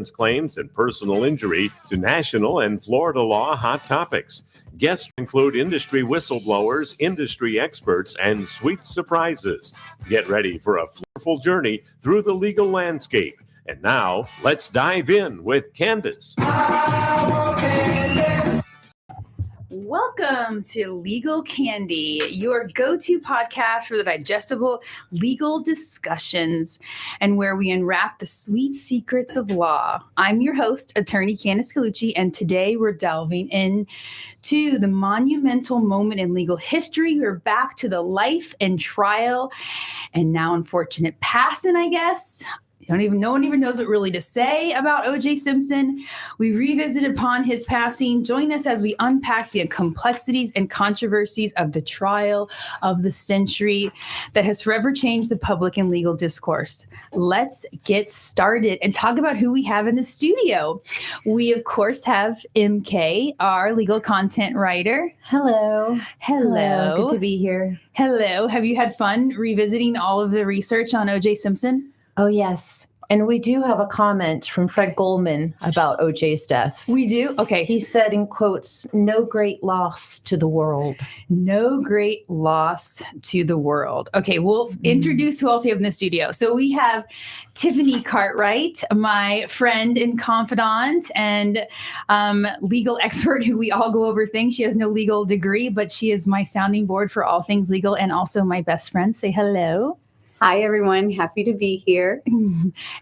claims and personal injury to national and Florida law hot topics. Guests include industry whistleblowers, industry experts, and sweet surprises. Get ready for a fearful journey through the legal landscape. And now, let's dive in with Candace. Welcome to Legal Candy, your go-to podcast for the digestible legal discussions and where we unwrap the sweet secrets of law. I'm your host, attorney Candace Colucci, and today we're delving into the monumental moment in legal history. We're back to the life and trial and now unfortunate passing, I guess. No one even knows what really to say about O.J. Simpson. We revisited upon his passing. Join us as we unpack the complexities and controversies of the trial of the century that has forever changed the public and legal discourse. Let's get started and talk about who we have in the studio. We, of course, have MK, our legal content writer. Hello. Good to be here. Hello. Have you had fun revisiting all of the research on O.J. Simpson? Oh, yes. And we do have a comment from Fred Goldman about OJ's death. We do? Okay. He said, in quotes, "No great loss to the world." No great loss to the world. Okay, we'll introduce who else we have in the studio. So we have Tiffany Cartwright, my friend and confidant and legal expert who we all go over things. She has no legal degree, but she is my sounding board for all things legal and also my best friend. Say hello. Hi, everyone. Happy to be here.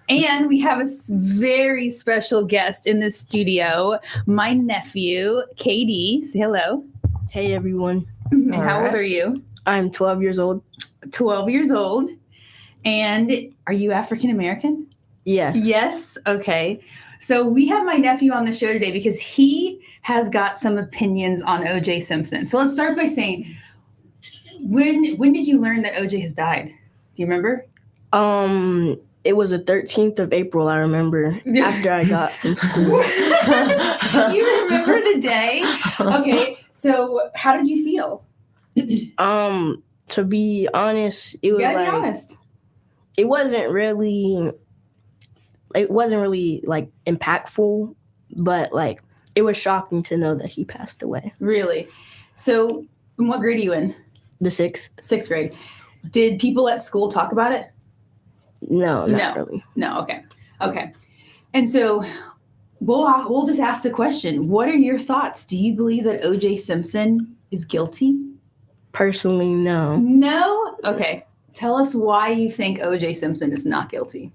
And we have a very special guest in the studio, my nephew, KD. Say hello. Hey, everyone. And how old are you? I'm 12 years old. 12 years old. And are you African American? Yeah. Yes. Okay. So we have my nephew on the show today because he has got some opinions on O.J. Simpson. So let's start by saying, when did you learn that O.J. has died? Do you remember? It was the 13th of April, I remember, after I got from school. You remember the day? Okay, so how did you feel? To be honest, it was be honest. It wasn't really like impactful, but like it was shocking to know that he passed away. Really? So what grade are you in? The 6th. 6th grade. Did people at school talk about it? No, not really. No, okay. And so we'll just ask the question, what are your thoughts? Do you believe that O.J. Simpson is guilty? Personally, no. No? Okay. Tell us why you think O.J. Simpson is not guilty.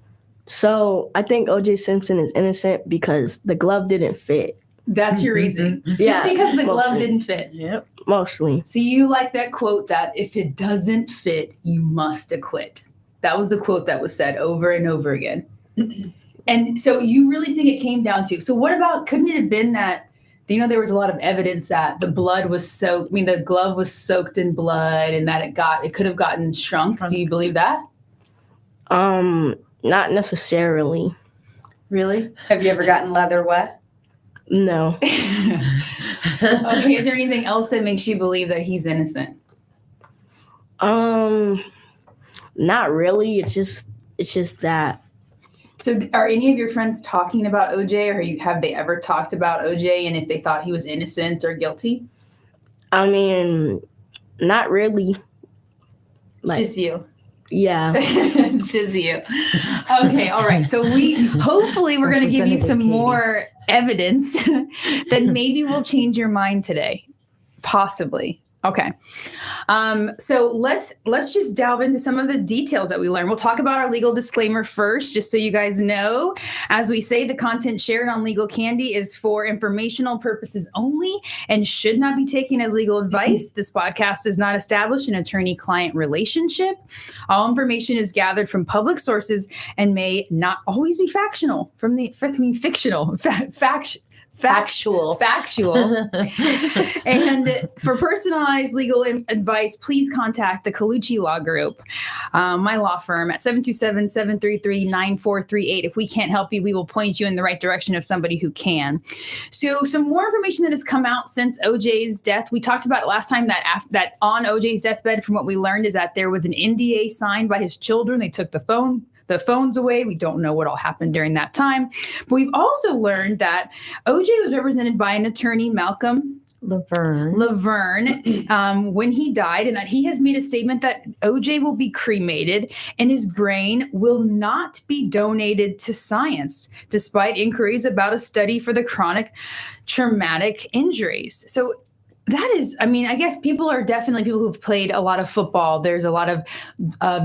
So I think O.J. Simpson is innocent because the glove didn't fit. That's your reason. Yeah, just because the glove mostly. didn't fit. Yep. Mostly. So you like that quote that if it doesn't fit, you must acquit. That was the quote that was said over and over again. And so you really think it came down to, so what about, couldn't it have been that, there was a lot of evidence that the glove was soaked in blood and that it could have gotten shrunk. Do you believe that? Not necessarily. Really? Have you ever gotten leather wet? No. Okay, is there anything else that makes you believe that he's innocent? Not really. It's just that. So are any of your friends talking about OJ, or have they ever talked about OJ and if they thought he was innocent or guilty? I mean, not really. It's just you. Yeah. It's just you. Okay, all right. So hopefully we're going to give you some more evidence that maybe will change your mind today. Possibly. Okay. So let's just delve into some of the details that we learned. We'll talk about our legal disclaimer first, just so you guys know. As we say, the content shared on Legal Candy is for informational purposes only and should not be taken as legal advice. This podcast does not establish an attorney-client relationship. All information is gathered from public sources and may not always be fictional. And for personalized legal advice, please contact the Colucci Law Group, my law firm, at 727-733-9438. If we can't help you, we will point you in the right direction of somebody who can. So some more information that has come out since OJ's death. We talked about it last time that on OJ's deathbed, from what we learned, is that there was an NDA signed by his children. They took the the phones away. We don't know what all happened during that time. But we've also learned that OJ was represented by an attorney, Malcolm Laverne, when he died, and that he has made a statement that OJ will be cremated and his brain will not be donated to science, despite inquiries about a study for the chronic traumatic injuries. So that is, I mean, I guess people who've played a lot of football. There's a lot of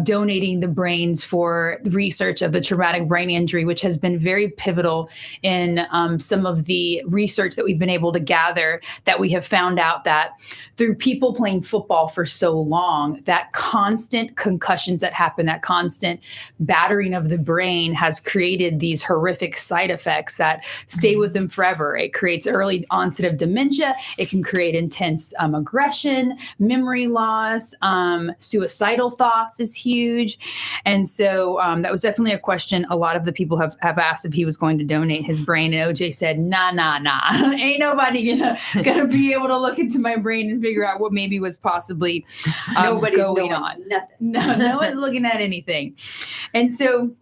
donating the brains for research of the traumatic brain injury, which has been very pivotal in some of the research that we've been able to gather, that we have found out that through people playing football for so long, that constant concussions that happen, that constant battering of the brain has created these horrific side effects that stay with them forever. It creates early onset of dementia. It can create intense aggression, memory loss, suicidal thoughts is huge. And so that was definitely a question a lot of the people have asked if he was going to donate his brain. And OJ said, nah. Ain't nobody gonna be able to look into my brain and figure out what maybe was possibly Nobody's going knowing on. nothing. No one's looking at anything. And so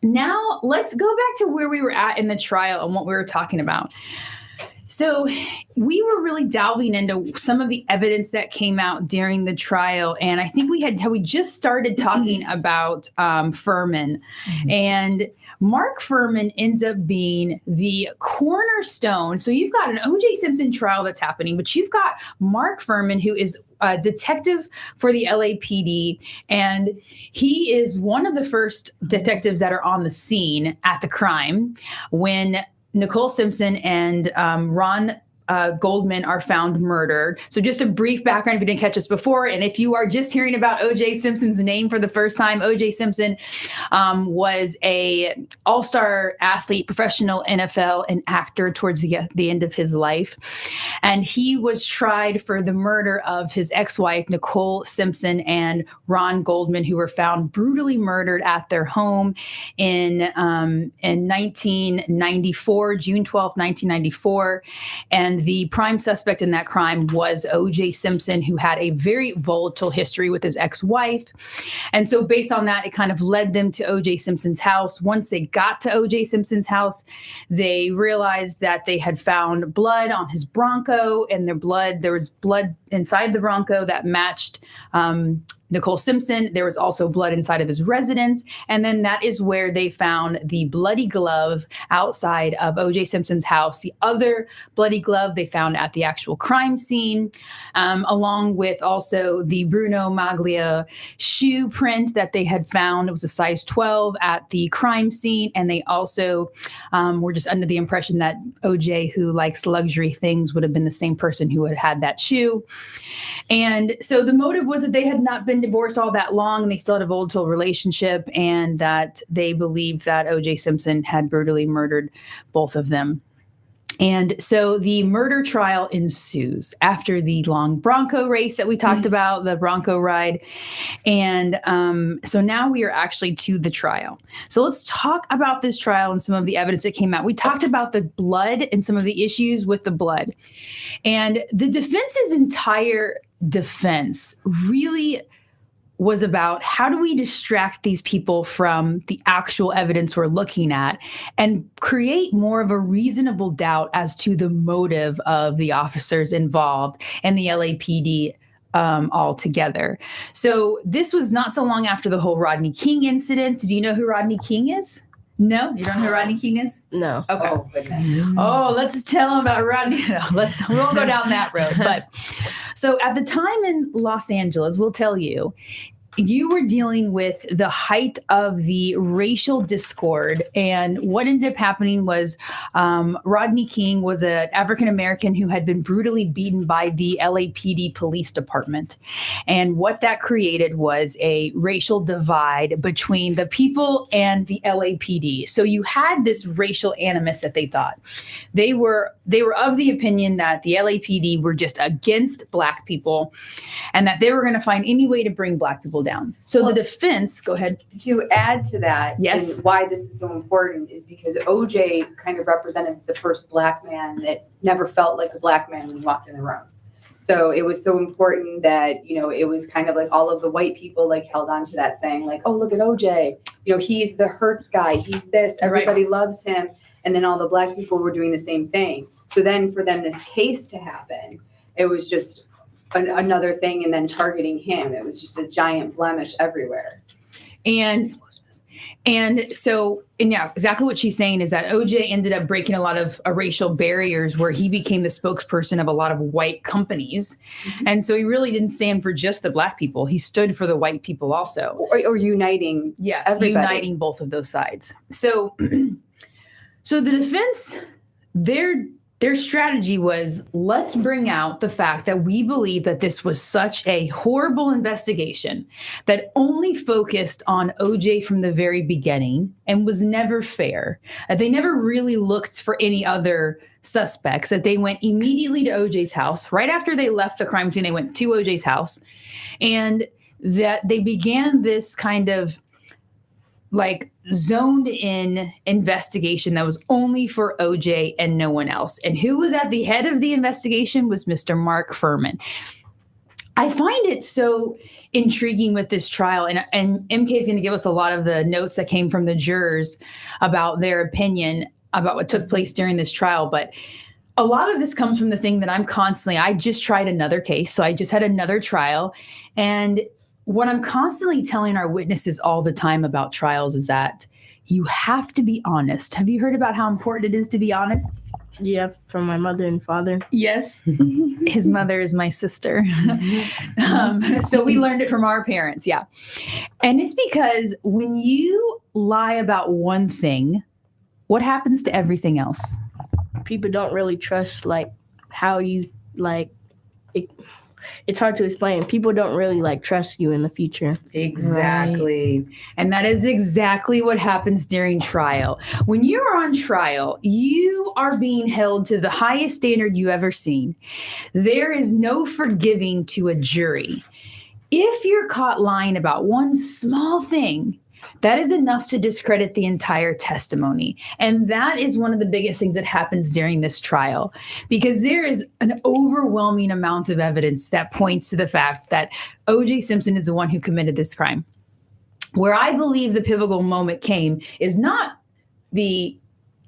now let's go back to where we were at in the trial and what we were talking about. So we were really delving into some of the evidence that came out during the trial. And I think we just started talking about Furman. And Mark Furman ends up being the cornerstone. So you've got an O.J. Simpson trial that's happening, but you've got Mark Furman, who is a detective for the LAPD. And he is one of the first detectives that are on the scene at the crime when Nicole Simpson and Ron Goldman are found murdered. So just a brief background if you didn't catch us before. And if you are just hearing about O.J. Simpson's name for the first time, O.J. Simpson was a all-star athlete, professional NFL, and actor towards the end of his life. And he was tried for the murder of his ex-wife, Nicole Simpson, and Ron Goldman, who were found brutally murdered at their home in 1994, June 12th, 1994. And the prime suspect in that crime was O.J. Simpson, who had a very volatile history with his ex-wife. And so based on that, it kind of led them to O.J. Simpson's house. Once they got to O.J. Simpson's house, they realized that they had found blood on his Bronco, and there was blood inside the Bronco that matched Nicole Simpson. There was also blood inside of his residence. And then that is where they found the bloody glove outside of O.J. Simpson's house. The other bloody glove they found at the actual crime scene, along with also the Bruno Maglia shoe print that they had found. It was a size 12 at the crime scene. And they also were just under the impression that O.J., who likes luxury things, would have been the same person who had that shoe. And so the motive was that they had not been divorced all that long, and they still had a volatile relationship, and that they believed that O.J. Simpson had brutally murdered both of them. And so the murder trial ensues after the long Bronco race that we talked about, the Bronco ride. And so now we are actually to the trial. So let's talk about this trial and some of the evidence that came out. We talked about the blood and some of the issues with the blood. And the defense's entire defense really was about how do we distract these people from the actual evidence we're looking at and create more of a reasonable doubt as to the motive of the officers involved and the LAPD altogether. So this was not so long after the whole Rodney King incident. Do you know who Rodney King is? No? You don't know who Rodney King is? No. Okay. Oh, goodness. Oh, let's tell them about Rodney. We won't go down that road. But so at the time in Los Angeles, we'll tell you, you were dealing with the height of the racial discord. And what ended up happening was Rodney King was an African-American who had been brutally beaten by the LAPD police department. And what that created was a racial divide between the people and the LAPD. So you had this racial animus that they thought. They were of the opinion that the LAPD were just against Black people and that they were going to find any way to bring Black people down. So the defense, go ahead. To add to that, Yes. and why this is so important is because OJ kind of represented the first Black man that never felt like a Black man when he walked in the room. So it was so important that, it was kind of like all of the white people like held on to that saying like, oh, look at OJ, he's the Hertz guy. He's this, everybody loves him. And then all the black people were doing the same thing. So then for them, this case to happen, it was just another thing. And then targeting him, it was just a giant blemish everywhere. And so, yeah, exactly what she's saying is that OJ ended up breaking a lot of racial barriers where he became the spokesperson of a lot of white companies. Mm-hmm. And so he really didn't stand for just the black people. He stood for the white people also. Or uniting. Yes, everybody. uniting both of those sides. So the defense, their strategy was, let's bring out the fact that we believe that this was such a horrible investigation that only focused on OJ from the very beginning and was never fair. They never really looked for any other suspects, that they went immediately to OJ's house. Right after they left the crime scene, they went to OJ's house, and that they began this kind of like zoned in investigation that was only for OJ and no one else. And who was at the head of the investigation was Mr. Mark Furman. I find it so intriguing with this trial, and MK is going to give us a lot of the notes that came from the jurors about their opinion about what took place during this trial. But a lot of this comes from the thing that I just tried another case. So I just had another trial, and what I'm constantly telling our witnesses all the time about trials is that you have to be honest. Have you heard about how important it is to be honest? Yeah, from my mother and father. Yes. His mother is my sister. So we learned it from our parents. Yeah. And it's because when you lie about one thing, what happens to everything else? People don't really trust how you it. It's hard to explain. People don't really trust you in the future. Exactly. Right. And that is exactly what happens during trial. When you're on trial, you are being held to the highest standard you ever seen. There is no forgiving to a jury. If you're caught lying about one small thing, that is enough to discredit the entire testimony. And that is one of the biggest things that happens during this trial, because there is an overwhelming amount of evidence that points to the fact that O.J. Simpson is the one who committed this crime. Where I believe the pivotal moment came is not the,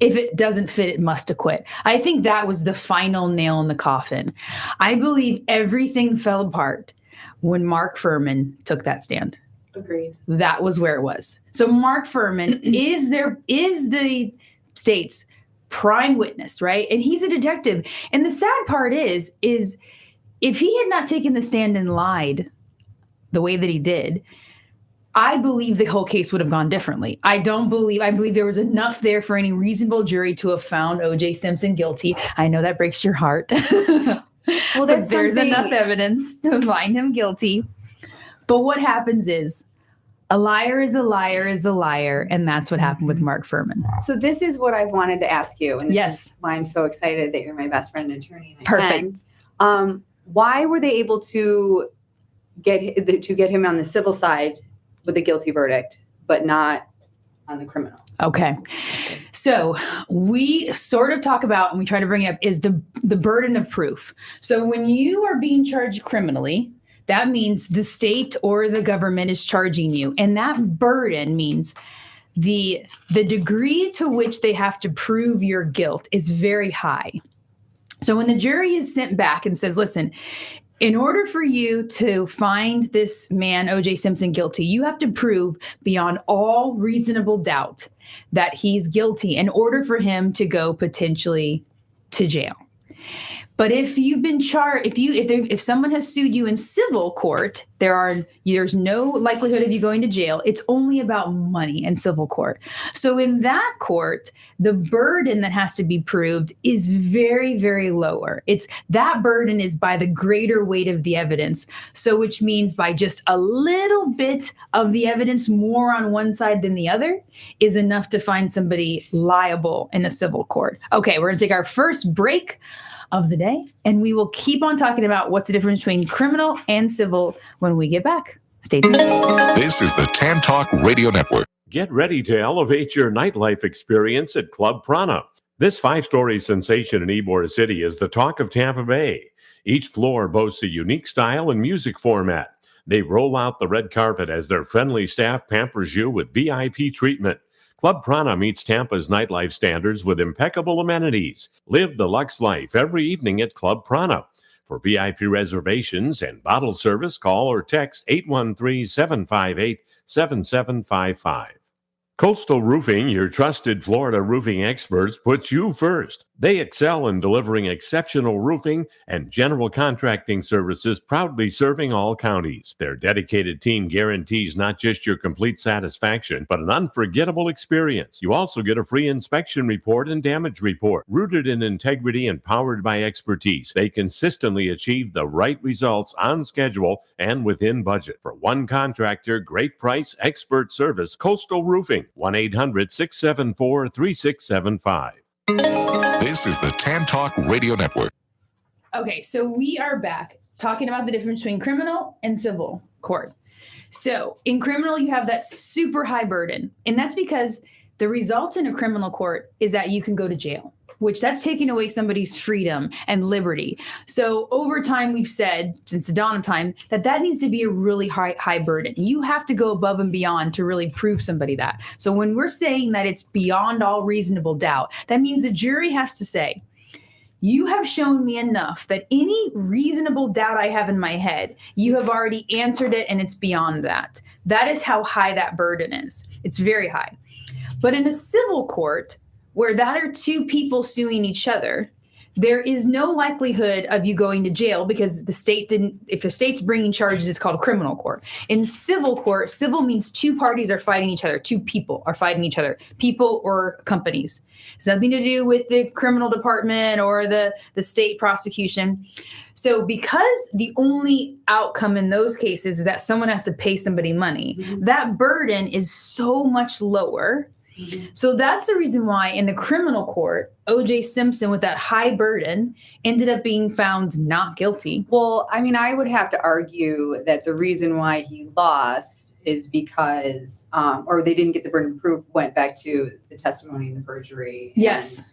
if it doesn't fit, it must acquit. I think that was the final nail in the coffin. I believe everything fell apart when Mark Furman took that stand. Agreed. That was where it was. So Mark Furman is the state's prime witness, right? And he's a detective. And the sad part is if he had not taken the stand and lied the way that he did, I believe the whole case would have gone differently. I believe there was enough there for any reasonable jury to have found O.J. Simpson guilty. I know that breaks your heart. Well, there's enough evidence to find him guilty. But what happens is a liar is a liar is a liar. And that's what happened with Mark Furman. So this is what I've wanted to ask you. And this is Yes. why I'm so excited that you're my best friend and attorney. Perfect. Why were they able to get him on the civil side with a guilty verdict, but not on the criminal? Okay. So we sort of talk about, and we try to bring it up, is the burden of proof. So when you are being charged criminally, that means the state or the government is charging you. And that burden means the degree to which they have to prove your guilt is very high. So when the jury is sent back and says, listen, in order for you to find this man, O.J. Simpson, guilty, you have to prove beyond all reasonable doubt that he's guilty in order for him to go potentially to jail. But if you've been charged, if someone has sued you in civil court, there's no likelihood of you going to jail. It's only about money in civil court. So in that court, the burden that has to be proved is very, very lower. That burden is by the greater weight of the evidence. So which means by just a little bit of the evidence more on one side than the other is enough to find somebody liable in a civil court. Okay, we're going to take our first break of the day, and we will keep on talking about what's the difference between criminal and civil when we get back. Stay tuned. This is the TAN Talk Radio Network. Get ready to elevate your nightlife experience at Club Prana. This 5-story sensation in Ybor City is the talk of Tampa Bay. Each floor boasts a unique style and music format. They roll out the red carpet as their friendly staff pampers you with VIP treatment. Club Prana meets Tampa's nightlife standards with impeccable amenities. Live the Lux life every evening at Club Prana. For VIP reservations and bottle service, call or text 813-758-7755. Coastal Roofing, your trusted Florida roofing experts, puts you first. They excel in delivering exceptional roofing and general contracting services, proudly serving all counties. Their dedicated team guarantees not just your complete satisfaction, but an unforgettable experience. You also get a free inspection report and damage report. Rooted in integrity and powered by expertise, they consistently achieve the right results on schedule and within budget. For one contractor, great price, expert service, Coastal Roofing, 1-800-674-3675. This is the Tan Talk Radio Network. Okay, so we are back talking about the difference between criminal and civil court. So in criminal, you have that super high burden, and that's because the result in a criminal court is that you can go to jail, which that's taking away somebody's freedom and liberty. So over time, we've said, since the dawn of time, that needs to be a really high burden. You have to go above and beyond to really prove somebody that. So when we're saying that it's beyond all reasonable doubt, that means the jury has to say, you have shown me enough that any reasonable doubt I have in my head, you have already answered it, and it's beyond that. That is how high that burden is. It's very high. But in a civil court, where that are two people suing each other, there is no likelihood of you going to jail because the state didn't, if the state's bringing charges, it's called criminal court. In civil court, civil means two parties are fighting each other, two people are fighting each other, people or companies. It's nothing to do with the criminal department or the state prosecution. So because the only outcome in those cases is that someone has to pay somebody money, that burden is so much lower. So that's the reason why in the criminal court, O.J. Simpson, with that high burden, ended up being found not guilty. Well, I mean, I would have to argue that the reason why he lost is because, or they didn't get the burden of proof, went back to the testimony and the perjury. Yes. And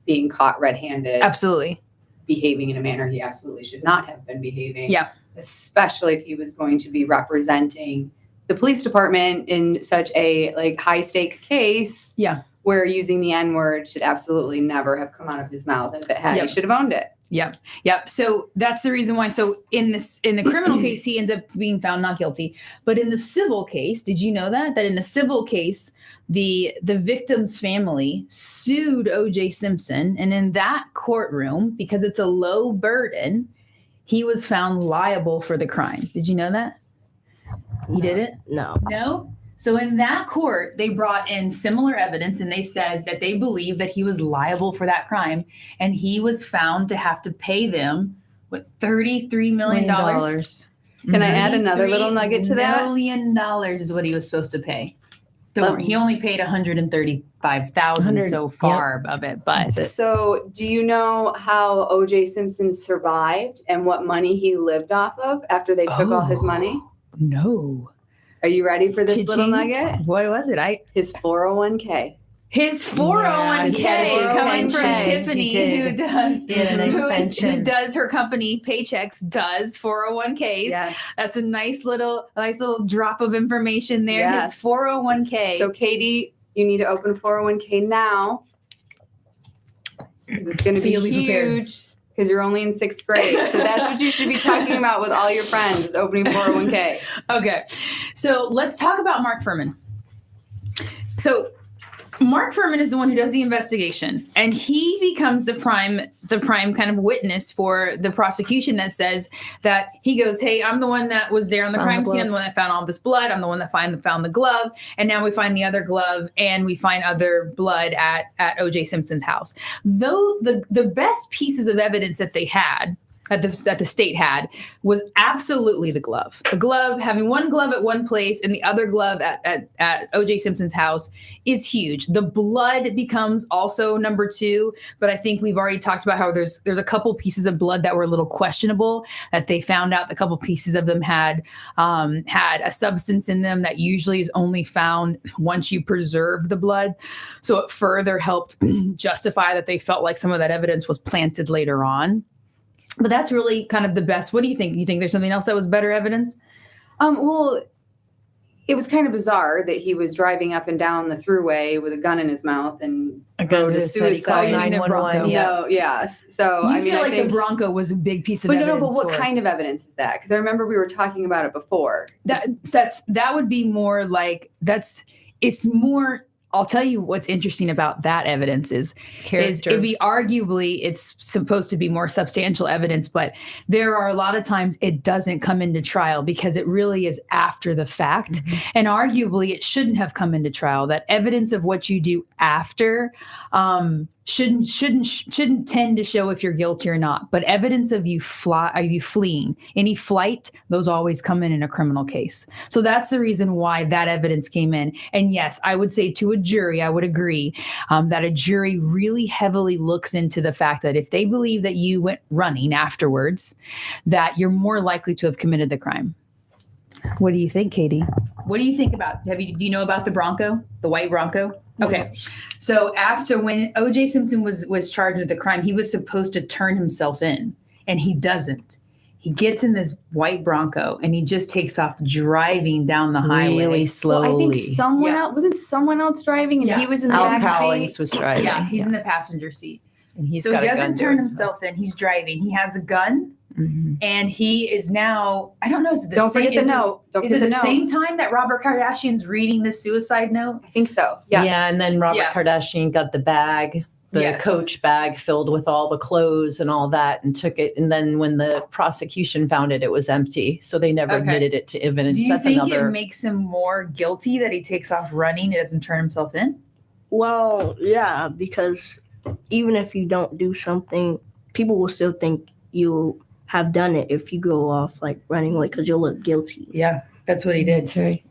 being caught red-handed. Absolutely. Behaving in a manner he absolutely should not have been behaving. Yeah. Especially if he was going to be representing the police department in such a high stakes case. Yeah. Where using the N-word should absolutely never have come out of his mouth. And if it had, he should have owned it. Yep. Yep. So that's the reason why. So in the criminal case, he ends up being found not guilty. But in the civil case, did you know that in the civil case, the victim's family sued O.J. Simpson, and in that courtroom, because it's a low burden, he was found liable for the crime. Did you know that? He didn't? No. No? So in that court, they brought in similar evidence, and they said that they believed that he was liable for that crime, and he was found to have to pay them, $33 million? Can I add another little nugget to that? $1 million is what he was supposed to pay. Don't worry, he only paid $135,000 so far of it, but So do you know how O.J. Simpson survived and what money he lived off of after they took all his money? No. Are you ready for this little nugget? What was it? His 401k. His 401k coming from Tiffany, who does her company Paychecks, does 401ks. Yes. That's a nice little drop of information there. Yes. His 401k. So Katie, you need to open a 401k now. It's going to be huge because you're only in 6th grade. So that's what you should be talking about with all your friends, is opening 401k. Okay. So let's talk about Mark Furman. So Mark Furman is the one who does the investigation, and he becomes the prime kind of witness for the prosecution that says that he goes, hey, I'm the one that was there on the crime scene. I'm the one that found all this blood. I'm the one that found the glove. And now we find the other glove, and we find other blood at O.J. Simpson's house. Though the best pieces of evidence that they had, that the state had, was absolutely the glove. The glove, having one glove at one place and the other glove at O.J. Simpson's house, is huge. The blood becomes also number 2, but I think we've already talked about how there's a couple pieces of blood that were a little questionable, that they found out a couple pieces of them had a substance in them that usually is only found once you preserve the blood. So it further helped justify that they felt like some of that evidence was planted later on. But that's really kind of the best. What do you think? You think there's something else that was better evidence? Well, it was kind of bizarre that he was driving up and down the throughway with a gun in his mouth and wrote a suicide. 911. No, yes. So You I mean, feel I like think the Bronco was a big piece of But evidence. no, but what for it. kind of evidence is that? Because I remember we were talking about it before. That would be more like it's more. I'll tell you what's interesting about that evidence is it'd be arguably it's supposed to be more substantial evidence, but there are a lot of times it doesn't come into trial because it really is after the fact. And arguably it shouldn't have come into trial. That evidence of what you do after shouldn't tend to show if you're guilty or not. But evidence of you fleeing, any flight, those always come in a criminal case. So that's the reason why that evidence came in. And yes, I would say to a jury, I would agree that a jury really heavily looks into the fact that if they believe that you went running afterwards, that you're more likely to have committed the crime. What do you think, Katie? What do you think about? Do you know about the Bronco, the white Bronco? Okay, so after when O.J. Simpson was charged with the crime, he was supposed to turn himself in, and he doesn't. He gets in this white Bronco, and he just takes off driving down the highway really slowly. Well, I think someone else driving, and he was in the Al back Cowlings seat. was driving. Yeah, he's in the passenger seat. And he's So got he a gun doesn't to turn himself. himself in. He's driving. He has a gun. Mm-hmm. And he is now, I don't know, is it the Don't same, forget the note. Don't is it forget the the same time that Robert Kardashian's reading the suicide note? I think so. Yes. Yeah, and then Robert Yeah. Kardashian got the bag, the Yes. Coach bag filled with all the clothes and all that, and took it. And then when the prosecution found it, it was empty. So they never Okay. admitted it to evidence. Do you That's think another. it makes him more guilty that he takes off running and doesn't turn himself in? Well, yeah, because even if you don't do something, people will still think you have done it if you go off like running away because you'll look guilty. Yeah, that's what he did. That's right.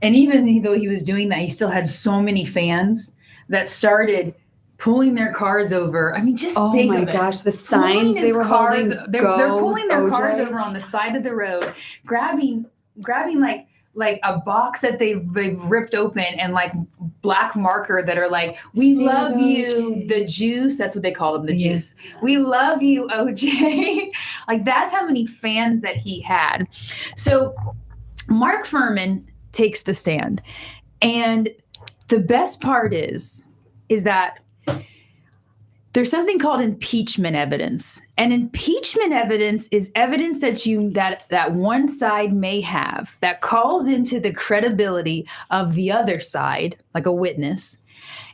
And even though he was doing that, he still had so many fans that started pulling their cars over. I mean, just Oh think my of it. gosh, the signs they were holding. They're pulling their cars over on the side of the road, grabbing like a box that they've ripped open and like black marker that are like, we Save love you, OJ. the juice. That's what they call them, the Yeah. juice. We love you, OJ. Like that's how many fans that he had. So Mark Furman takes the stand. And the best part is that there's something called impeachment evidence. And impeachment evidence is evidence that one side may have that calls into the credibility of the other side, like a witness.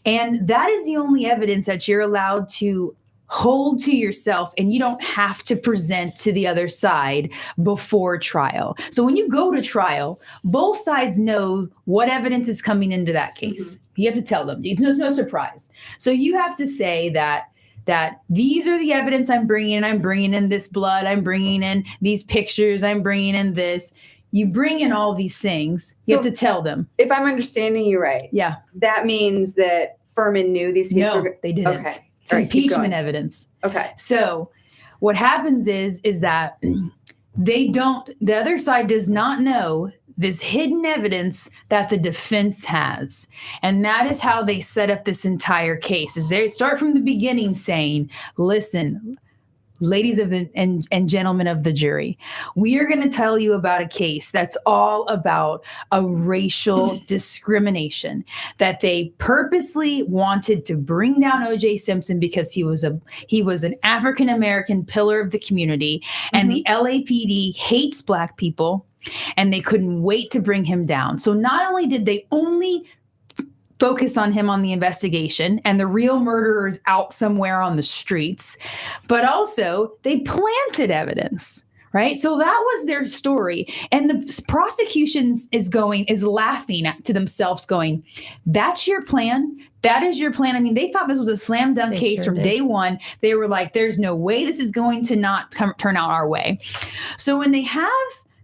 And that is the only evidence that you're allowed to hold to yourself, and you don't have to present to the other side before trial. So when you go to trial, both sides know what evidence is coming into that case. You have to tell them. There's no surprise. So you have to say that these are the evidence I'm bringing in. I'm bringing in this blood. I'm bringing in these pictures. I'm bringing in this. You bring in all these things. You have to tell them. If I'm understanding you right, Yeah. that means that Furman knew these kids No, were. they didn't. Okay. It's All right, keep impeachment going. evidence. Okay. So what happens is that the other side does not know this hidden evidence that the defense has. And that is how they set up this entire case. Is they start from the beginning saying, listen, ladies and gentlemen of the jury, we are going to tell you about a case that's all about a racial discrimination, that they purposely wanted to bring down O.J. Simpson because he was an African-American pillar of the community, and the LAPD hates Black people, and they couldn't wait to bring him down. So not only did they only focus on him on the investigation and the real murderer is out somewhere on the streets, but also they planted evidence, right? So that was their story. And the prosecution is laughing to themselves going, that's your plan? That is your plan? I mean, they thought this was a slam dunk case sure from did. day one. They were like, there's no way this is going to not turn out our way. So when they have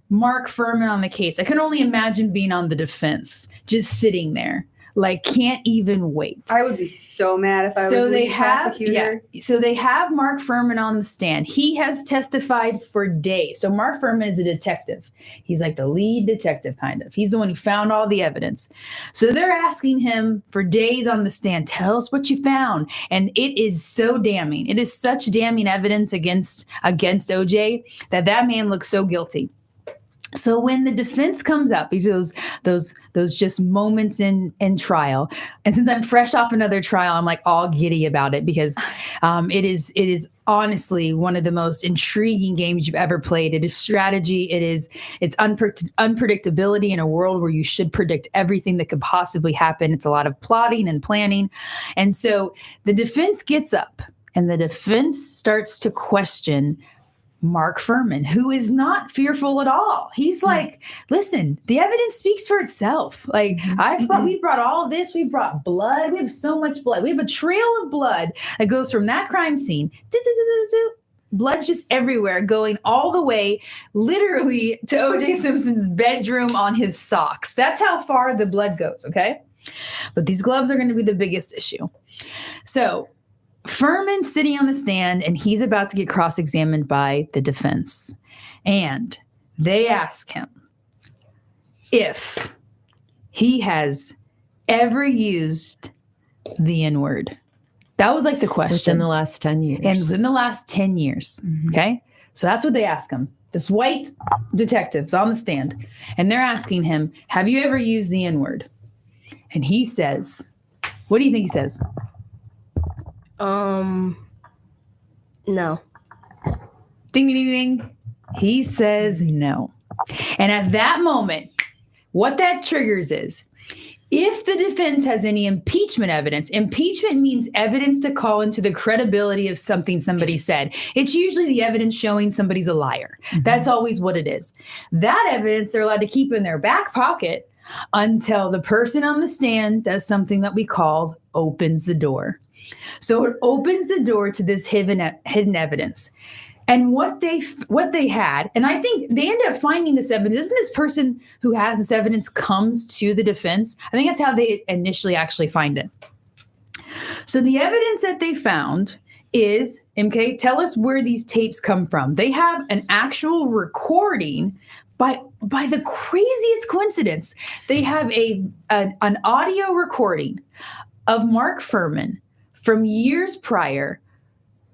Mark Furman on the case, I can only imagine being on the defense, just sitting there. like can't even wait. I would be so mad if I was the lead prosecutor. So they have Mark Furman on the stand. He has testified for days. So Mark Furman is a detective. He's like the lead detective, kind of. He's the one who found all the evidence. So they're asking him for days on the stand. Tell us what you found. And it is so damning. It is such damning evidence against OJ that man looks so guilty. So when the defense comes up, those just moments in trial, and since I'm fresh off another trial, I'm like all giddy about it because it is honestly one of the most intriguing games you've ever played. It is strategy. It's unpredictability in a world where you should predict everything that could possibly happen. It's a lot of plotting and planning, and so the defense gets up and the defense starts to question Mark Furman, who is not fearful at all. He's like, listen, the evidence speaks for itself. Like we brought all this, we brought blood. We have so much blood. We have a trail of blood that goes from that crime scene. Blood's just everywhere, going all the way literally to O.J. Simpson's bedroom on his socks. That's how far the blood goes. Okay. But these gloves are going to be the biggest issue. So Furman's sitting on the stand and he's about to get cross-examined by the defense. And they ask him if he has ever used the N-word. That was like the question. Within the last 10 years. And within the last 10 years. Mm-hmm. Okay. So that's what they ask him. This white detective's on the stand and they're asking him, have you ever used the N-word? And he says, what do you think he says? No. Ding, ding, ding, ding. He says no. And at that moment, what that triggers is, if the defense has any impeachment evidence, impeachment means evidence to call into the credibility of something somebody said. It's usually the evidence showing somebody's a liar. Mm-hmm. That's always what it is. That evidence they're allowed to keep in their back pocket until the person on the stand does something that we call opens the door. So it opens the door to this hidden evidence. And what they had, and I think they end up finding this evidence. Isn't this person who has this evidence comes to the defense? I think that's how they initially actually find it. So the evidence that they found is, MK, tell us where these tapes come from. They have an actual recording by the craziest coincidence. They have an audio recording of Mark Furman from years prior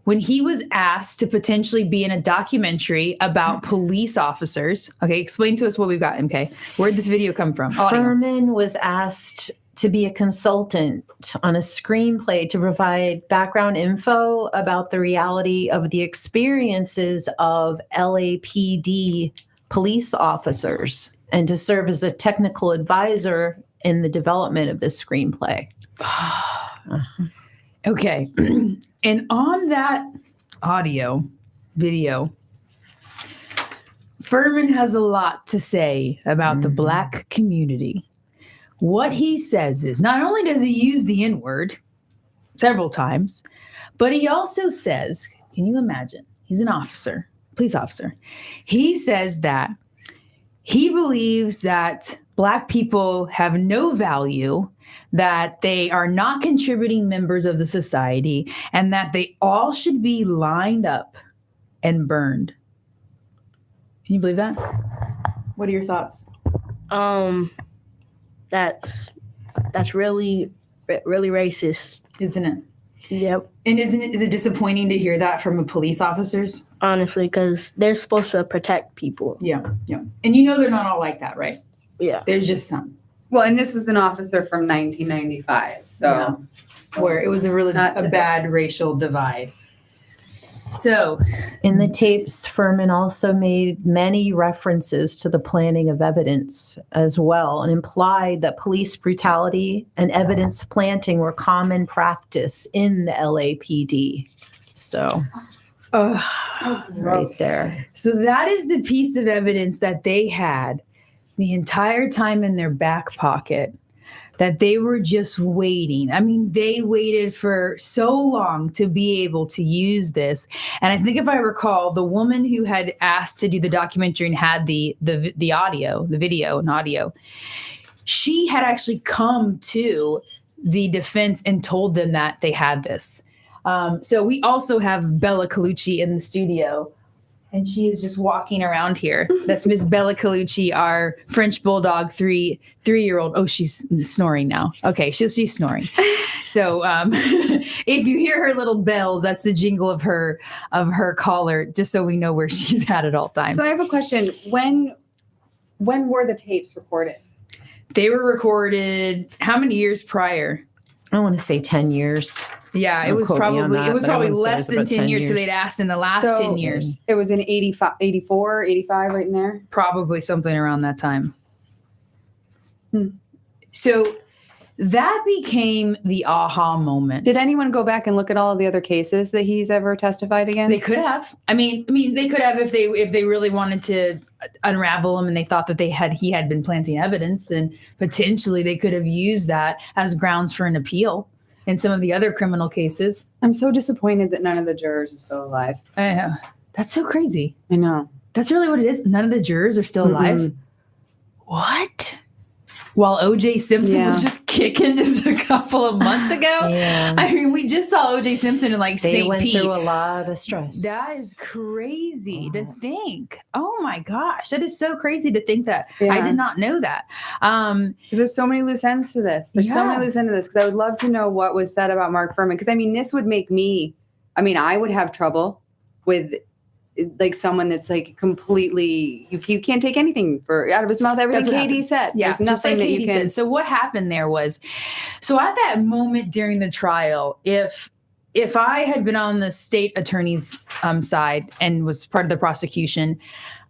when he was asked to potentially be in a documentary about police officers. Okay, explain to us what we've got, MK. Where'd this video come from? Audio. Furman was asked to be a consultant on a screenplay to provide background info about the reality of the experiences of LAPD police officers and to serve as a technical advisor in the development of this screenplay. Okay. And on that video, Furman has a lot to say about the Black community. What he says is, not only does he use the N-word several times, but he also says, can you imagine? He's an officer, police officer. He says that he believes that Black people have no value, that they are not contributing members of the society, and that they all should be lined up and burned. Can you believe that? What are your thoughts? That's really racist, isn't it? Yep. And is it disappointing to hear that from police officers? Honestly, because they're supposed to protect people. Yeah. And you know they're not all like that, right? Yeah. There's just some. Well, and this was an officer from 1995, so where it was a bad racial divide. So, in the tapes, Furman also made many references to the planting of evidence as well, and implied that police brutality and evidence planting were common practice in the LAPD. So, right there. So that is the piece of evidence that they had the entire time in their back pocket, that they were just waiting. I mean, they waited for so long to be able to use this. And I think if I recall, the woman who had asked to do the documentary and had the audio, the video and audio, she had actually come to the defense and told them that they had this. So we also have Bella Colucci in the studio, and she is just walking around here. That's Miss Bella Colucci, our French Bulldog three-year-old. Oh, she's snoring now. Okay, she's snoring. So if you hear her little bells, that's the jingle of her collar, just so we know where she's at all times. So I have a question. When were the tapes recorded? They were recorded how many years prior? I want to say 10 years. Yeah, it was probably less than 10 years because they'd asked in the last 10 years. It was in 85, 84, 85, right in there? Probably something around that time. So that became the aha moment. Did anyone go back and look at all of the other cases that he's ever testified against? They could have. I mean, they could have if they really wanted to unravel him and they thought that he had been planting evidence, then potentially they could have used that as grounds for an appeal in some of the other criminal cases. I'm so disappointed that none of the jurors are still alive. That's so crazy. I know. That's really what it is. None of the jurors are still alive. What? While O.J. Simpson was just kicking just a couple of months ago. Yeah. I mean, we just saw O.J. Simpson in like St. Pete. They went through a lot of stress. That is crazy to think. Oh my gosh, that is so crazy to think that. I did not know that. Because there's so many loose ends to this. There's so many loose ends to this. Because I would love to know what was said about Mark Furman. Because I mean, this would make me. I mean, I would have trouble with. Like someone that's like completely, you can't take anything out of his mouth. Everything Katie said. Yeah, there's nothing that you can. Said. So what happened there was, so at that moment during the trial, if I had been on the state attorney's side and was part of the prosecution,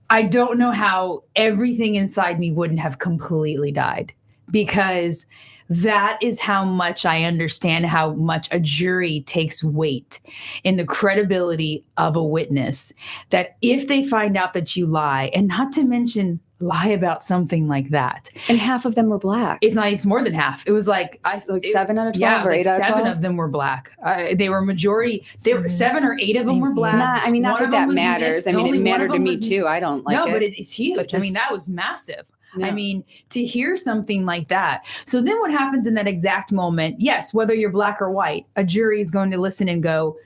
I don't know how everything inside me wouldn't have completely died, because that is how much I understand how much a jury takes weight in the credibility of a witness, that if they find out that you lie, and not to mention lie about something like that. And half of them were black. It's not even more than half. It was like 7 out of 12 or 8 out of 12? 7 of them were black. They were majority. 7 or 8 of them were black. Not that matters. I mean, it mattered to me too. I don't like it. No, but it's huge. I mean, that was massive. Yeah. I mean, to hear something like that. So then what happens in that exact moment? Yes, whether you're black or white, a jury is going to listen and go,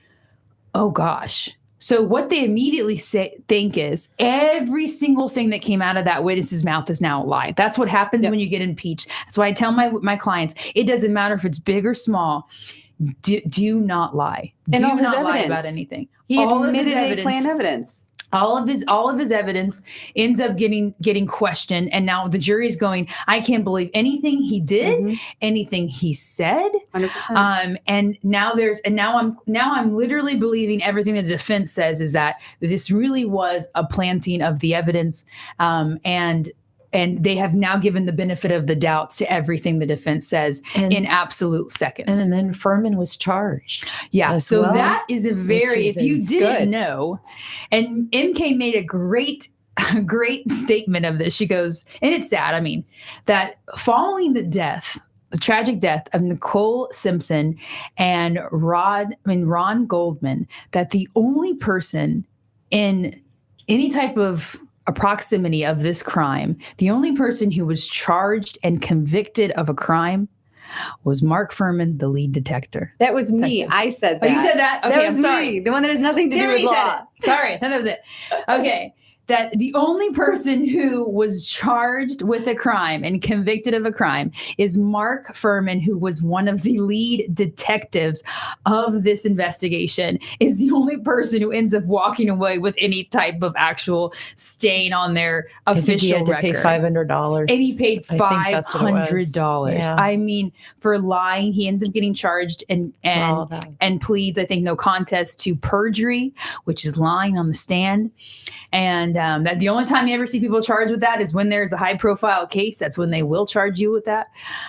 oh gosh. So what they immediately think is every single thing that came out of that witness's mouth is now a lie. That's what happens when you get impeached. That's why I tell my clients, it doesn't matter if it's big or small. Do not lie. And do all his not evidence. lie about anything. He admitted a plan evidence. All of his evidence ends up getting questioned, and now the jury is going, I can't believe anything he did, anything he said. 100%. And now I'm literally believing everything the defense says is that this really was a planting of the evidence, and they have now given the benefit of the doubt to everything the defense says in absolute seconds. And then Furman was charged. Yeah. So that is if you didn't know, and MK made a great statement of this. She goes, and it's sad. I mean, that following the tragic death of Nicole Simpson and Ron Goldman, that the only person in any type of a proximity of this crime, the only person who was charged and convicted of a crime was Mark Furman, the lead detective. That was me. I said that. Oh, you said that? Okay, that was me. The one that has nothing to do with law. Sorry, I thought that was it. Okay. That the only person who was charged with a crime and convicted of a crime is Mark Furman, who was one of the lead detectives of this investigation, is the only person who ends up walking away with any type of actual stain on their official record. He had to pay $500. And he paid $500. Yeah. I mean, for lying, he ends up getting charged and pleads, I think, no contest to perjury, which is lying on the stand. And that the only time you ever see people charged with that is when there's a high profile case. That's when they will charge you with that.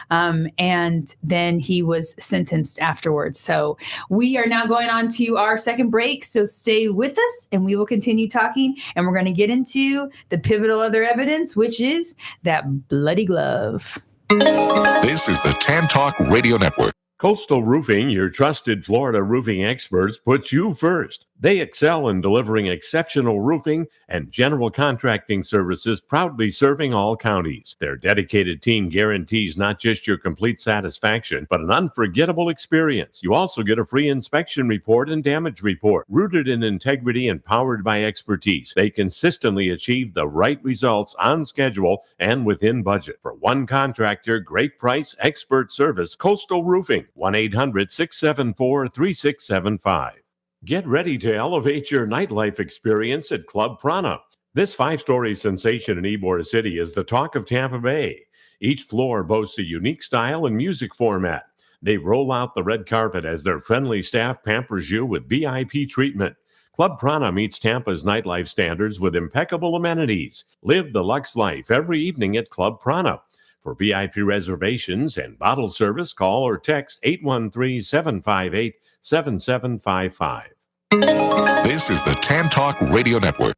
And then he was sentenced afterwards. So we are now going on to our second break. So stay with us and we will continue talking. And we're going to get into the pivotal other evidence, which is that bloody glove. This is the Tan Talk Radio Network. Coastal Roofing, your trusted Florida roofing experts, puts you first. They excel in delivering exceptional roofing and general contracting services, proudly serving all counties. Their dedicated team guarantees not just your complete satisfaction, but an unforgettable experience. You also get a free inspection report and damage report. Rooted in integrity and powered by expertise, they consistently achieve the right results on schedule and within budget. For one contractor, great price, expert service, Coastal Roofing, 1-800-674-3675. Get ready to elevate your nightlife experience at Club Prana. This 5-story sensation in Ybor City is the talk of Tampa Bay. Each floor boasts a unique style and music format. They roll out the red carpet as their friendly staff pampers you with VIP treatment. Club Prana meets Tampa's nightlife standards with impeccable amenities. Live the luxe life every evening at Club Prana. For VIP reservations and bottle service, call or text 813-758-7755. This is the Tan Talk Radio Network.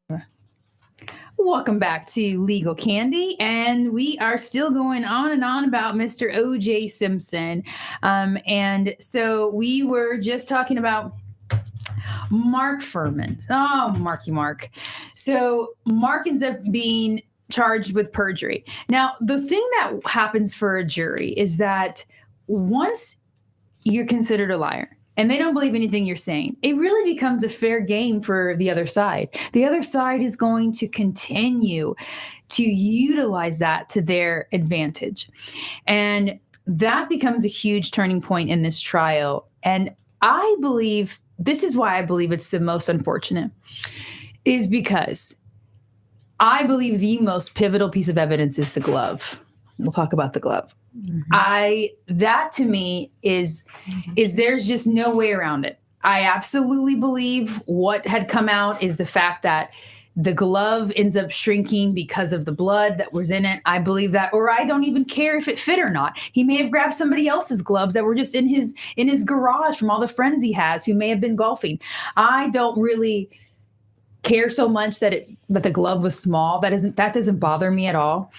Welcome back to Legal Candy, and we are still going on and on about Mr. O.J. Simpson. And so we were just talking about Mark Furman. Oh, Mark. So Mark ends up being charged with perjury. Now, the thing that happens for a jury is that once you're considered a liar and they don't believe anything you're saying, it really becomes a fair game for the other side. The other side is going to continue to utilize that to their advantage. And that becomes a huge turning point in this trial. And I believe, this is why I believe it's the most unfortunate, is because I believe the most pivotal piece of evidence is the glove. We'll talk about the glove. Mm-hmm. That to me is there's just no way around it. I absolutely believe what had come out is the fact that the glove ends up shrinking because of the blood that was in it. I believe that, or I don't even care if it fit or not. He may have grabbed somebody else's gloves that were just in his garage from all the friends he has who may have been golfing. I don't really care so much that the glove was small. That doesn't bother me at all.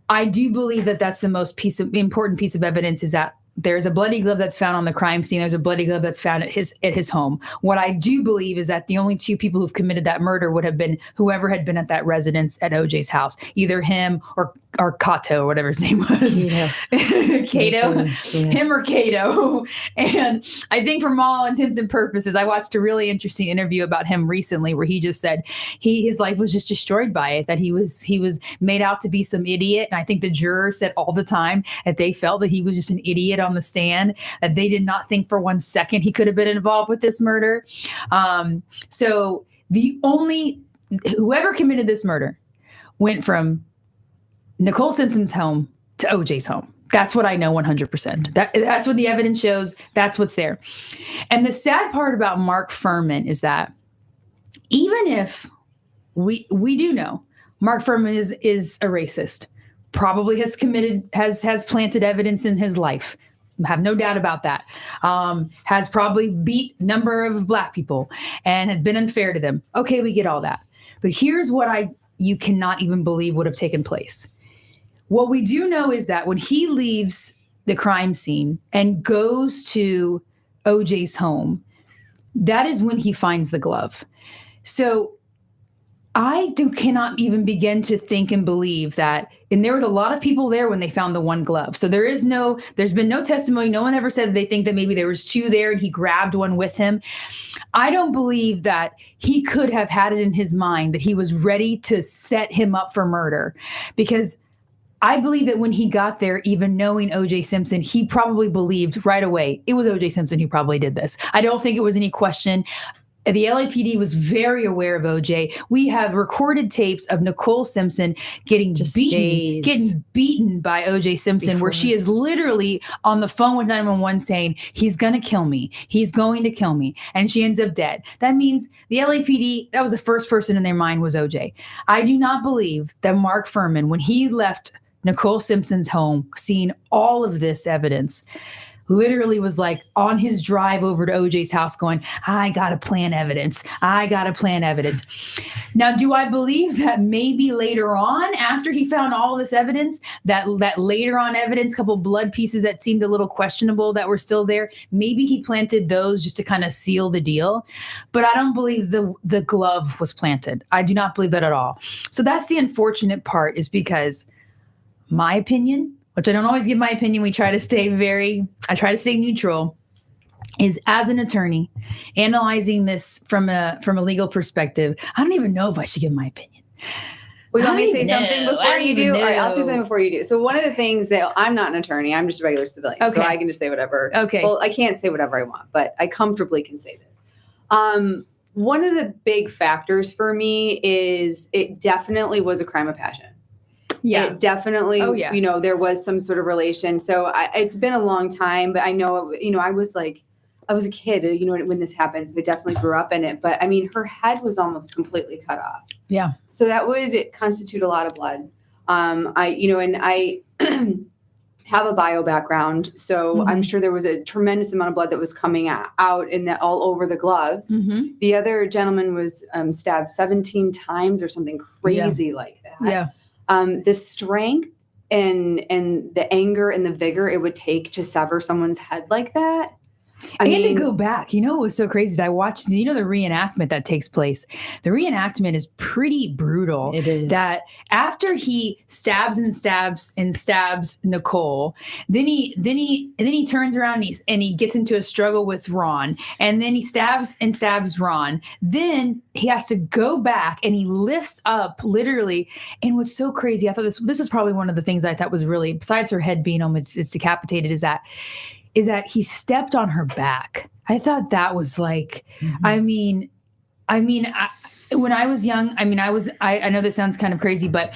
I do believe that that's the most important piece of evidence, is that there's a bloody glove that's found on the crime scene. There's a bloody glove that's found at his home. What I do believe is that the only two people who've committed that murder would have been whoever had been at that residence at OJ's house, either him or Cato, or whatever his name was. Yeah. Cato, yeah. Him or Cato. And I think from all intents and purposes, I watched a really interesting interview about him recently where he just said his life was just destroyed by it, that he was made out to be some idiot. And I think the jurors said all the time that they felt that he was just an idiot on the stand, that they did not think for 1 second he could have been involved with this murder. So whoever committed this murder went from Nicole Simpson's home to OJ's home. That's what I know 100%. That's what the evidence shows. That's what's there. And the sad part about Mark Furman is that even if we do know Mark Furman is a racist, probably has planted evidence in his life. Have no doubt about that. Has probably beat a number of Black people and had been unfair to them. Okay, we get all that. But here's what you cannot even believe would have taken place. What we do know is that when he leaves the crime scene and goes to OJ's home, that is when he finds the glove. So I cannot even begin to think and believe that, and there was a lot of people there when they found the one glove. So there's been no testimony. No one ever said that they think that maybe there was two there and he grabbed one with him. I don't believe that he could have had it in his mind that he was ready to set him up for murder, because I believe that when he got there, even knowing O.J. Simpson, he probably believed right away it was O.J. Simpson who probably did this. I don't think it was any question. The LAPD was very aware of OJ. We have recorded tapes of Nicole Simpson getting beaten by OJ Simpson, where she is literally on the phone with 911 saying, he's going to kill me. He's going to kill me. And she ends up dead. That means the LAPD, that was the first person in their mind was OJ. I do not believe that Mark Furman, when he left Nicole Simpson's home, seeing all of this evidence, literally was like on his drive over to OJ's house going, I got to plant evidence. I got to plant evidence. Now, do I believe that maybe later on, after he found all this evidence, that later on evidence, couple blood pieces that seemed a little questionable that were still there, maybe he planted those just to kind of seal the deal? But I don't believe the glove was planted. I do not believe that at all. So that's the unfortunate part, is because my opinion, which I don't always give my opinion, I try to stay neutral, is as an attorney analyzing this from a legal perspective, I don't even know if I should give my opinion. Well, you want me to say something before you do? All right, I'll say something before you do. So one of the things that I'm not an attorney, I'm just a regular civilian. Okay. So I can just say whatever. Okay. Well, I can't say whatever I want, but I comfortably can say this. One of the big factors for me is it definitely was a crime of passion. Yeah. It definitely, there was some sort of relation. So it's been a long time, but I know, I was a kid, when this happened. So I definitely grew up in it. But I mean, her head was almost completely cut off. Yeah. So that would constitute a lot of blood. I have a bio background. So I'm sure there was a tremendous amount of blood that was coming out in all over the gloves. Mm-hmm. The other gentleman was stabbed 17 times or something crazy like that. Yeah. The strength and the anger and the vigor it would take to sever someone's head like that. To go back, what was so crazy is I watched, the reenactment that takes place. The reenactment is pretty brutal. It is. That after he stabs and stabs and stabs Nicole, then he turns around and he gets into a struggle with Ron, and then he stabs and stabs Ron. Then he has to go back and he lifts up literally. And what's so crazy, I thought this was probably one of the things I thought was really, besides her head being almost decapitated, is that he stepped on her back. I thought that was like, when I was young, I know this sounds kind of crazy, but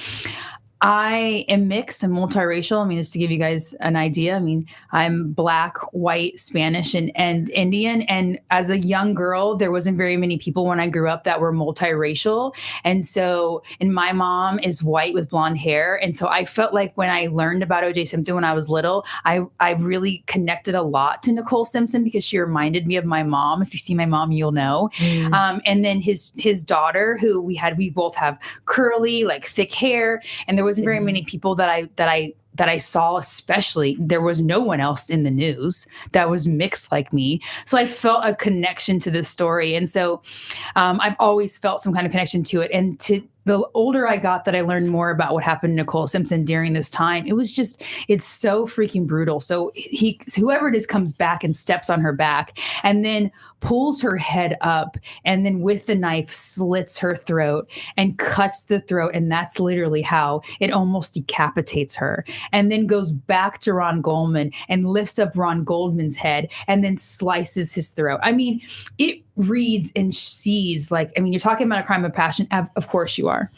I am mixed. I'm multiracial. Just to give you guys an idea, I'm Black, white, Spanish, and Indian. And as a young girl, there wasn't very many people when I grew up that were multiracial. And my mom is white with blonde hair. And so I felt like when I learned about O.J. Simpson when I was little, I really connected a lot to Nicole Simpson because she reminded me of my mom. If you see my mom, you'll know. And then his daughter, who we both have curly, like thick hair. And there wasn't very many people that I saw, especially there was no one else in the news that was mixed like me. So I felt a connection to this story. And so I've always felt some kind of connection to it. And the older I got that I learned more about what happened to Nicole Simpson during this time, it's so freaking brutal. So whoever it is comes back and steps on her back and then pulls her head up and then with the knife slits her throat and cuts the throat. And that's literally how it almost decapitates her, and then goes back to Ron Goldman and lifts up Ron Goldman's head and then slices his throat. It reads and sees you're talking about a crime of passion. Of course you are.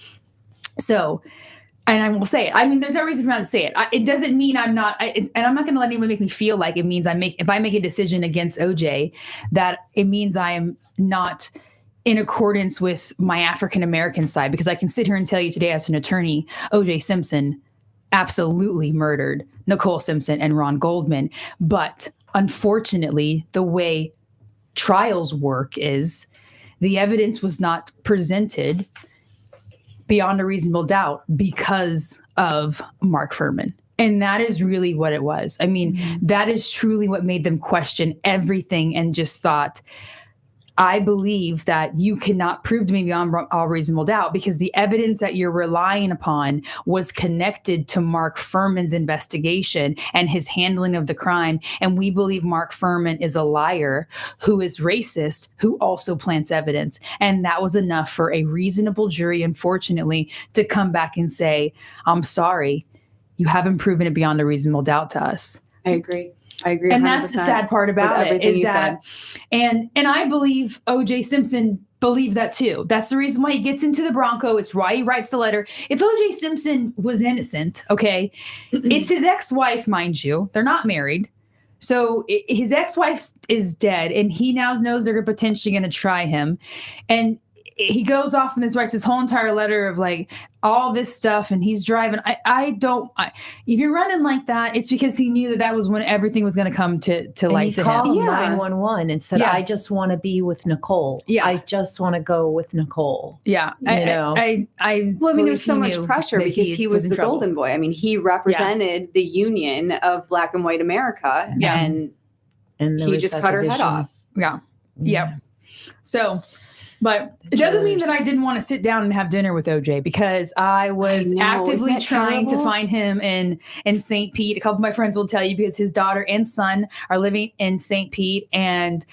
So, and I will say it. There's no reason for me to say it. It doesn't mean I'm not, and I'm not going to let anyone make me feel like it means if I make a decision against OJ, that it means I am not in accordance with my African-American side, because I can sit here and tell you today as an attorney, OJ Simpson absolutely murdered Nicole Simpson and Ron Goldman. But unfortunately, the way trials work is the evidence was not presented beyond a reasonable doubt because of Mark Fuhrman. And that is really what it was. That is truly what made them question everything and just thought, I believe that you cannot prove to me beyond all reasonable doubt because the evidence that you're relying upon was connected to Mark Fuhrman's investigation and his handling of the crime. And we believe Mark Fuhrman is a liar who is racist, who also plants evidence. And that was enough for a reasonable jury, unfortunately, to come back and say, I'm sorry, you haven't proven it beyond a reasonable doubt to us. I agree. And that's the sad part about it is that, and I believe O.J. Simpson believed that too. That's the reason why he gets into the Bronco. It's why he writes the letter. If O.J. Simpson was innocent, okay, it's his ex-wife, mind you. They're not married. So his ex-wife is dead and he now knows they're potentially going to try him. And he goes off and writes this whole entire letter of like all this stuff, and he's driving. If you're running like that, it's because he knew that was when everything was going to come to light to him. He called 911 and said, I just want to be with Nicole. Yeah. I just want to go with Nicole. Yeah. Well, there's so much pressure because he was the golden boy. I mean, he represented the union of Black and white America, and he just cut her head off. Yeah. Yeah. So, but it doesn't mean that I didn't want to sit down and have dinner with OJ, because I was actively trying to find him in St. Pete. A couple of my friends will tell you, because his daughter and son are living in St. Pete. And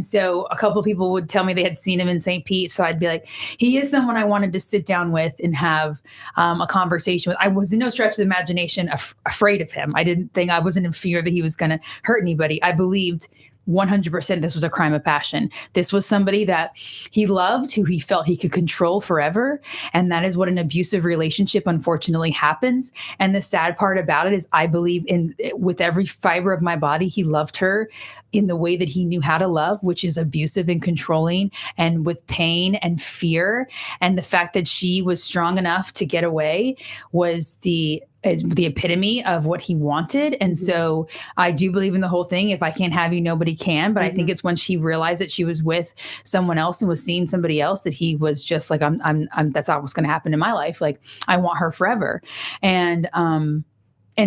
so a couple of people would tell me they had seen him in St. Pete. So I'd be like, he is someone I wanted to sit down with and have a conversation with. I was in no stretch of the imagination afraid of him. I wasn't in fear that he was going to hurt anybody. I believed 100% this was a crime of passion. This was somebody that he loved, who he felt he could control forever. And that is what an abusive relationship unfortunately happens. And the sad part about it is I believe with every fiber of my body, he loved her in the way that he knew how to love, which is abusive and controlling and with pain and fear. And the fact that she was strong enough to get away was the epitome of what he wanted. And so I do believe in the whole thing. If I can't have you, nobody can. But I think it's when she realized that she was with someone else and was seeing somebody else that he was just like, I'm that's not what's going to happen in my life. Like, I want her forever. And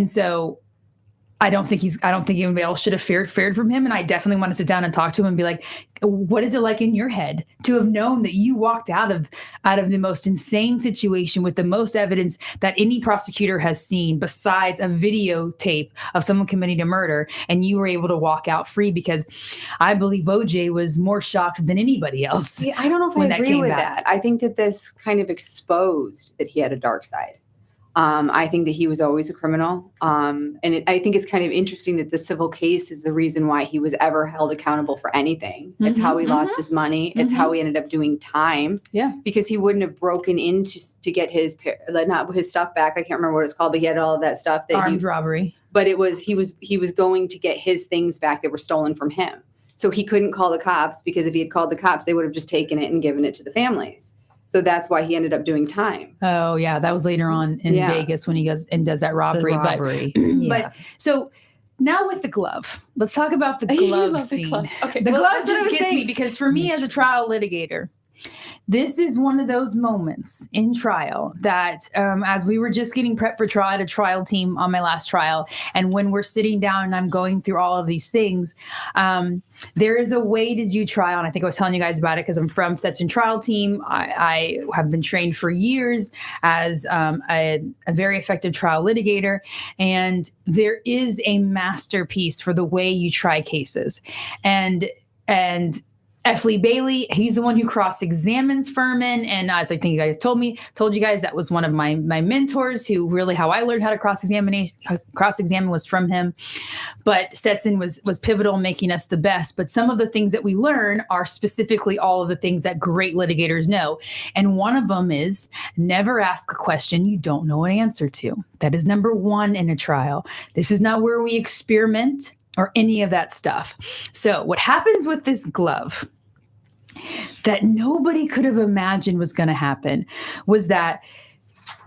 so I don't think anybody else should have feared from him. And I definitely want to sit down and talk to him and be like, what is it like in your head to have known that you walked out of the most insane situation with the most evidence that any prosecutor has seen besides a videotape of someone committing a murder, and you were able to walk out free? Because I believe OJ was more shocked than anybody else. See, I don't know if I agree with that. I think that this kind of exposed that he had a dark side. I think that he was always a criminal. I think it's kind of interesting that the civil case is the reason why he was ever held accountable for anything. It's how he lost his money. It's how he ended up doing time. Yeah. Because he wouldn't have broken in to get his stuff back. I can't remember what it's called, but he had all of that stuff. Armed robbery. But he was going to get his things back that were stolen from him. So he couldn't call the cops, because if he had called the cops, they would have just taken it and given it to the families. So that's why he ended up doing time. Oh, yeah. That was later on in Vegas when he goes and does that robbery. But so now with the glove, let's talk about the glove scene. The glove just gets me, because for me as a trial litigator, this is one of those moments in trial that as we were just getting prepped for trial, I had a trial team on my last trial. And when we're sitting down and I'm going through all of these things, there is a way to do trial. And I think I was telling you guys about it because I'm from Stetson Trial Team. I have been trained for years as a very effective trial litigator. And there is a masterpiece for the way you try cases. And F. Lee Bailey, he's the one who cross-examines Furman. And as I think you guys told you guys, that was one of my mentors, who really, how I learned how to cross-examine was from him. But Stetson was pivotal in making us the best. But some of the things that we learn are specifically all of the things that great litigators know. And one of them is never ask a question you don't know an answer to. That is number one in a trial. This is not where we experiment or any of that stuff. So what happens with this glove that nobody could have imagined was going to happen was that,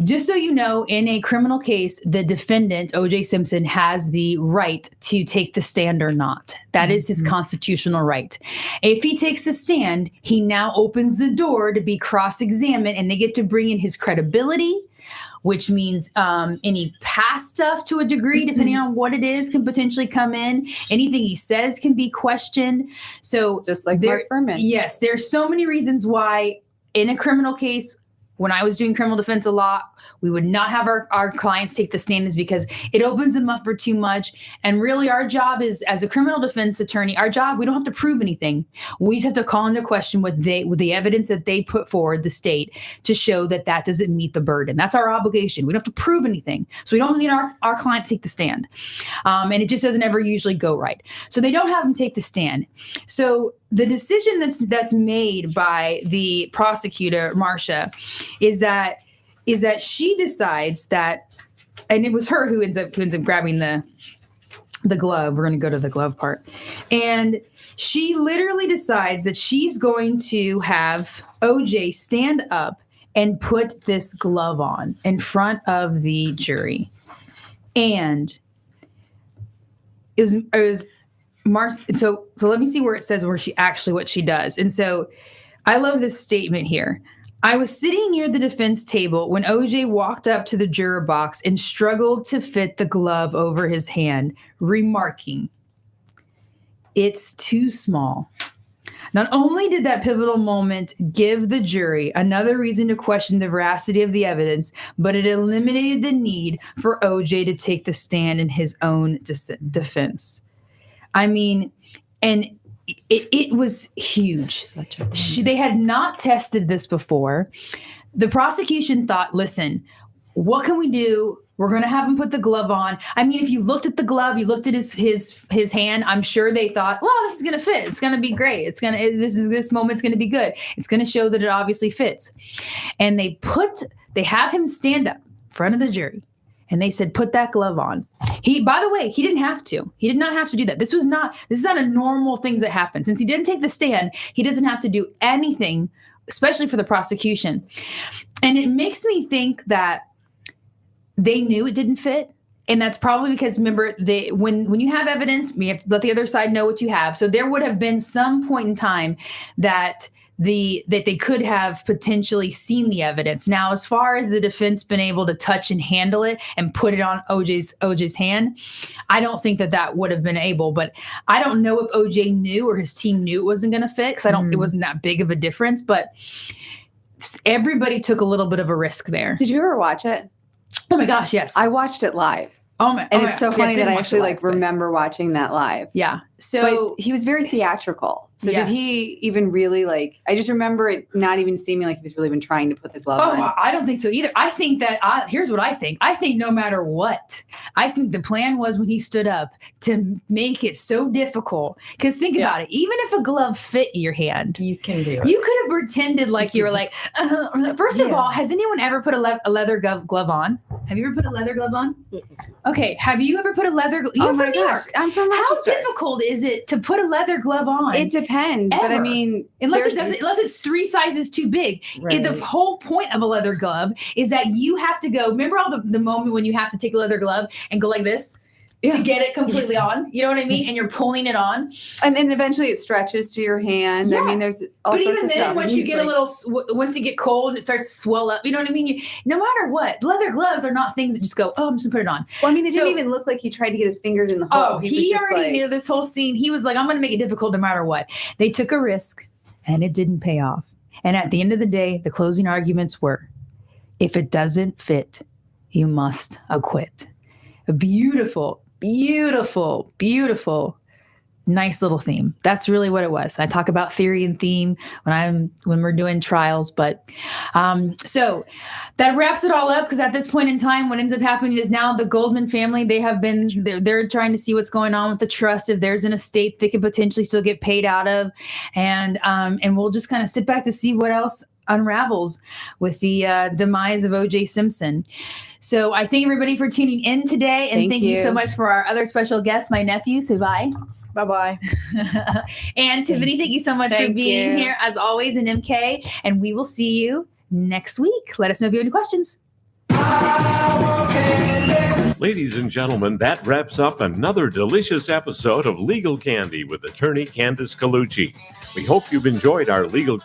just so you know, in a criminal case, the defendant, O.J. Simpson, has the right to take the stand or not. That is his constitutional right. If he takes the stand, he now opens the door to be cross-examined, and they get to bring in his credibility, which means any past stuff to a degree, depending on what it is, can potentially come in. Anything he says can be questioned. So just like Mark Furman. Yes, there's so many reasons why in a criminal case, when I was doing criminal defense a lot, we would not have our clients take the stand, is because it opens them up for too much. And really our job is, as a criminal defense attorney, we don't have to prove anything. We just have to call into question with the evidence that they put forward, the state, to show that doesn't meet the burden. That's our obligation. We don't have to prove anything. So we don't need our client to take the stand. And it just doesn't ever usually go right. So they don't have them take the stand. So the decision that's made by the prosecutor, Marcia, is that she decides that, and it was her who ends up grabbing the the glove. We're going to go to the glove part. And she literally decides that she's going to have OJ stand up and put this glove on in front of the jury. And it was so let me see where it says what she does. And so I love this statement here. I was sitting near the defense table when OJ walked up to the juror box and struggled to fit the glove over his hand, remarking, "It's too small." Not only did that pivotal moment give the jury another reason to question the veracity of the evidence, but it eliminated the need for OJ to take the stand in his own defense. I mean, and it was huge. They had not tested this before. The prosecution thought, listen, what can we do? We're going to have him put the glove on. I mean, if you looked at the glove, you looked at his hand, I'm sure they thought, well, this is going to fit. It's going to be great. This moment's going to be good. It's going to show that it obviously fits. And they have him stand up in front of the jury. And they said, put that glove on. By the way, he didn't have to. He did not have to do that. This is not a normal thing that happens. Since he didn't take the stand, he doesn't have to do anything, especially for the prosecution. And it makes me think that they knew it didn't fit. And that's probably because, remember, when you have evidence, you have to let the other side know what you have. So there would have been some point in time that they could have potentially seen the evidence. Now, as far as the defense been able to touch and handle it and put it on OJ's hand, I don't think that would have been able. But I don't know if OJ knew or his team knew it wasn't going to fit, because it wasn't that big of a difference. But everybody took a little bit of a risk there. Did you ever watch it? Oh my gosh, yes. I watched it live. And it's so funny that I actually remember watching that live. Yeah. So but he was very theatrical. So did he even really I just remember it not even seeming like he was really been trying to put the glove on. I don't think so either. I think that here's what I think. I think no matter what, I think the plan was when he stood up to make it so difficult. Because think about it. Even if a glove fit your hand, you can do it. You could have pretended like you were like, first of all, has anyone ever put a leather glove on? Have you ever put a leather glove on? Okay. Have you ever put a leather glove? Oh my gosh. I'm from Rochester. How difficult is it to put a leather glove on? It depends. But I mean, unless it's 3 sizes too big. Right. The whole point of a leather glove is that you have to go, remember all the moment when you have to take a leather glove and go like this? To get it completely on, you know what I mean? And you're pulling it on. And then eventually it stretches to your hand. Yeah. I mean, there's all sorts of stuff. But even then, once you get once you get cold and it starts to swell up, you know what I mean? No matter what, leather gloves are not things that just go, I'm just gonna put it on. Well, I mean, it didn't even look like he tried to get his fingers in the hole. Oh, he already knew this whole scene. He was like, I'm gonna make it difficult no matter what. They took a risk and it didn't pay off. And at the end of the day, the closing arguments were, if it doesn't fit, you must acquit. A beautiful, nice little theme. That's really what it was. I talk about theory and theme when we're doing trials, but so that wraps it all up, because at this point in time, what ends up happening is now the Goldman family, they're trying to see what's going on with the trust, if there's an estate they could potentially still get paid out of, and we'll just kind of sit back to see what else unravels with the demise of O.J. Simpson. So I thank everybody for tuning in today, and thank you so much for our other special guest, my nephew. Say bye. Bye-bye. And Tiffany, thank you so much for being here, as always, in MK, and we will see you next week. Let us know if you have any questions. Ladies and gentlemen, that wraps up another delicious episode of Legal Candy with attorney Candace Colucci. We hope you've enjoyed our legal